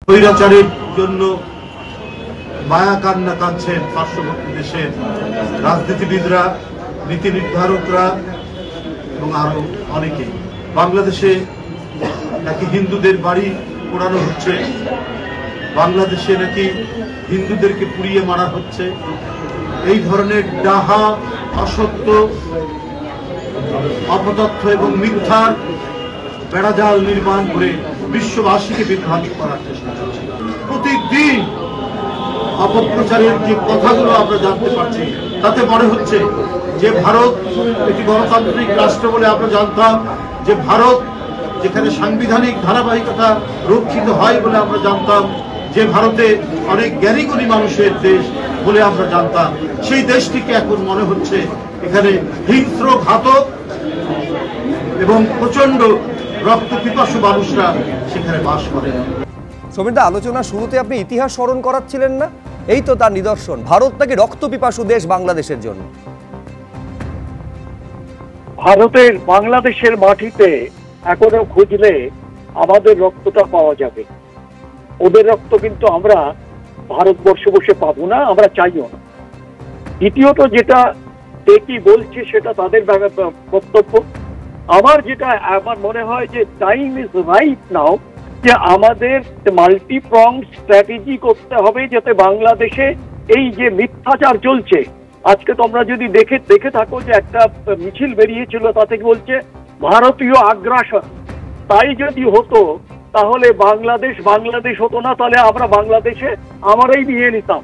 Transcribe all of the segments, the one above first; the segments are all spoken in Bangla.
স্বৈরাচারের জন্য মায়া কান্না কাঁদছেন পার্শ্ববর্তী দেশের রাজনীতিবিদরা, নীতি নির্ধারকরা এবং আরো অনেকে। বাংলাদেশে নাকি হিন্দুদের বাড়ি পোড়ানো হচ্ছে, বাংলাদেশে নাকি হিন্দুদেরকে পুড়িয়ে মারা হচ্ছে। এই ধরনের ডাহা, অসত্য, অপতথ্য এবং মিথ্যার বেড়াজাল নির্মাণ করে বিশ্ববাসীকে বিভ্রান্ত করার চেষ্টা করছে। প্রতিদিন অপপ্রচারের যে কথাগুলো আমরা জানতে পারছি তাতে মনে হচ্ছে যে ভারত একটি গণতান্ত্রিক রাষ্ট্র বলে আমরা জানতাম, যে ভারত যেখানে সাংবিধানিক ধারাবাহিকতা রক্ষিত হয় বলে আমরা জানতাম, যে ভারতে অনেক জ্ঞানীগুণী মানুষের দেশ বলে আমরা জানতাম, সেই দেশটিকে এখন মনে হচ্ছে এখানে হিংস্র, ঘাতক এবং প্রচন্ড রক্ত পিপাসু মানুষরা সেখানে বাস করে। সমীরদা, আলোচনার শুরুতে আপনি ইতিহাস স্মরণ করাচ্ছিলেন না? এই তো তার নিদর্শন। ভারত নাকি রক্ত পিপাসু দেশ বাংলাদেশের জন্য। ভারতের বাংলাদেশের মাটিতে এখনো খুঁজলে আমাদের রক্তটা পাওয়া যাবে। ওদের রক্ত কিন্তু আমরা ভারতবর্ষ বসে পাবো না, আমরা চাইও না। দ্বিতীয়ত, যেটা কি বলছে সেটা তাদের বক্তব্য। আমার মনে হয় যে টাইম ইজ রাইট নাও, যে আমাদের মাল্টিপ্রং স্ট্র্যাটেজি করতে হবে যাতে বাংলাদেশে এই যে মিথ্যাচার চলছে, আজকে তোমরা যদি দেখে থাকো যে একটা মিছিল বেরিয়েছিল, তাতে বলছে ভারতীয় আগ্রাসন। তাই যদি হতো তাহলে বাংলাদেশ হতো না, তাহলে আমরা বাংলাদেশে আমরাই নিয়ে নিতাম।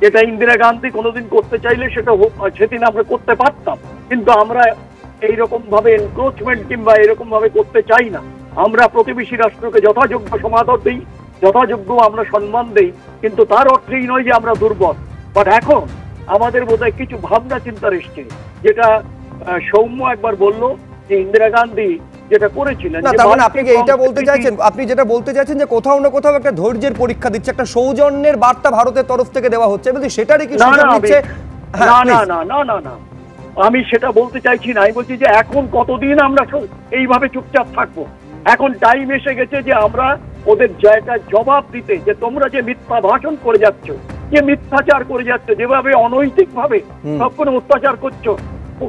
যেটা ইন্দিরা গান্ধী কোনোদিন করতে চাইলে সেদিন আমরা করতে পারতাম, কিন্তু আমরা এইরকম ভাবে এনক্রোচমেন্ট কিংবা এরকম ভাবে করতে চাই না। আমরা প্রতিবেশী রাষ্ট্রকে যথাযোগ্য সমাদর দিই, যথাযোগ্য আমরা সম্মান দিই, কিন্তু তার অর্থেই নয় যে আমরা দুর্বল। বাট এখন আমাদের বোধহয় কিছু ভাবনা চিন্তার এসছে, যেটা সৌম্য একবার বলল যে ইন্দিরা গান্ধী যেটা করেছিলেন। আপনি এইটা বলতে চাইছেন, আপনি যেটা বলতে চাইছেন যে কোথাও না কোথাও একটা ধৈর্যের পরীক্ষা দিচ্ছে, একটা সৌজন্যের বার্তা ভারতের তরফ থেকে দেওয়া হচ্ছে, সেটারই কি সুযোগ দিচ্ছে? না, আমি সেটা বলতে চাইছি না। আমি বলছি যে এখন কতদিন আমরা এইভাবে চুপচাপ থাকবো? এখন টাইম এসে গেছে যে আমরা ওদের জায়গায় জবাব দিতে, যে তোমরা যে মিথ্যা ভাষণ করে যাচ্ছ, যে মিথ্যাচার করে যাচ্ছ, যেভাবে অনৈতিক ভাবে সব কোনো অত্যাচার করছো।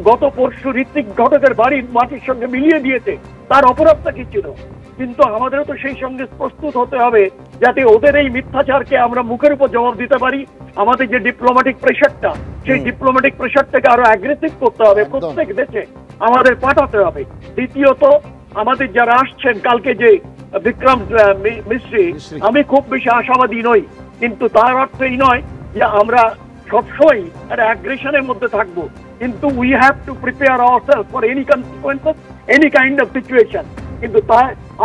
গত পরশু ঋত্বিক ঘটকের বাড়ির মাটির সঙ্গে মিলিয়ে দিয়েছে, তার অপরাধটা কি ছিল? কিন্তু আমাদেরও তো সেই সঙ্গে প্রস্তুত হতে হবে যাতে ওদের এই মিথ্যাচারকে আমরা মুখের উপর জবাব দিতে পারি। আমাদের যে ডিপ্লোম্যাটিক প্রেশারটা, সেই ডিপ্লোম্যাটিক প্রেশারটাকে আরো অ্যাগ্রেসিভ করতে হবে, প্রত্যেক দেশে আমাদের পাঠাতে হবে। দ্বিতীয়ত, আমাদের যারা আসছেন কালকে, যে বিক্রম মিস্ত্রি, আমি খুব বেশি আশাবাদী নই, কিন্তু তার অর্থ এই নয় যে আমরা সবসময় একটা অ্যাগ্রেশনের মধ্যে থাকবো। কিন্তু we have to prepare ourself for any consequences, any kind of situation. কিন্তু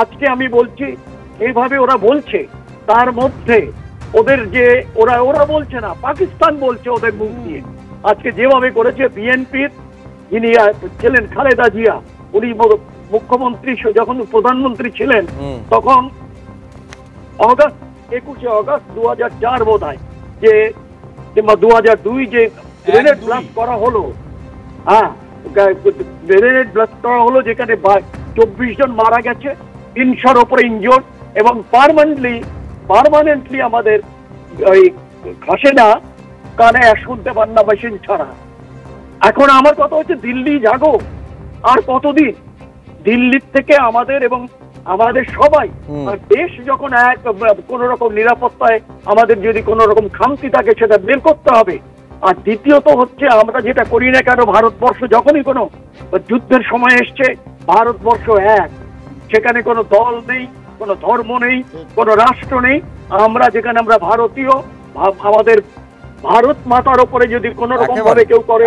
আজকে আমি বলছি, এইভাবে ওরা বলছে, তার মধ্যে ওদের যে ওরা বলছে না, পাকিস্তান বলছে ওদের মুখ দিয়ে। আজকে যেভাবে করেছে বিএনপির যিনি ছিলেন খালেদা জিয়া, উনি মুখ্যমন্ত্রী যখন প্রধানমন্ত্রী ছিলেন, তখন 21 অগস্ট 2004 বোধ হয়, যে কিংবা 2002 যে গ্রেনেড ব্লাস্ট করা হলো, গ্রেনেড ব্লাস্ট করা হলো, যেখানে 24 জন মারা গেছে, 300-র উপরে ইনজোর্ড, এবং পার্মানেন্টলি আমাদের ওই খাসেনা কানে শুনতে পান না মেশিন ছাড়া। এখন আমার কথা হচ্ছে, দিল্লি জাগো। আর কতদিন? দিল্লির থেকে আমাদের এবং আমাদের সবাই, দেশ যখন কোন রকম নিরাপত্তায় আমাদের যদি কোন রকম খামতি থাকে, সেটা বের করতে হবে। আর দ্বিতীয়ত হচ্ছে, আমরা যেটা করি না কেন, ভারতবর্ষ যখনই কোনো যুদ্ধের সময় এসছে, ভারতবর্ষ এক, সেখানে কোনো দল নেই, কোনো ধর্ম নেই, কোনো রাষ্ট্র নেই। যেখানে আমরা ভারতীয়, আমাদের ভারত মাতার উপরে যদি কোন রকম ভাবে কেউ করে,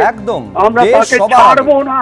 আমরা তাকে ছাড়বো না।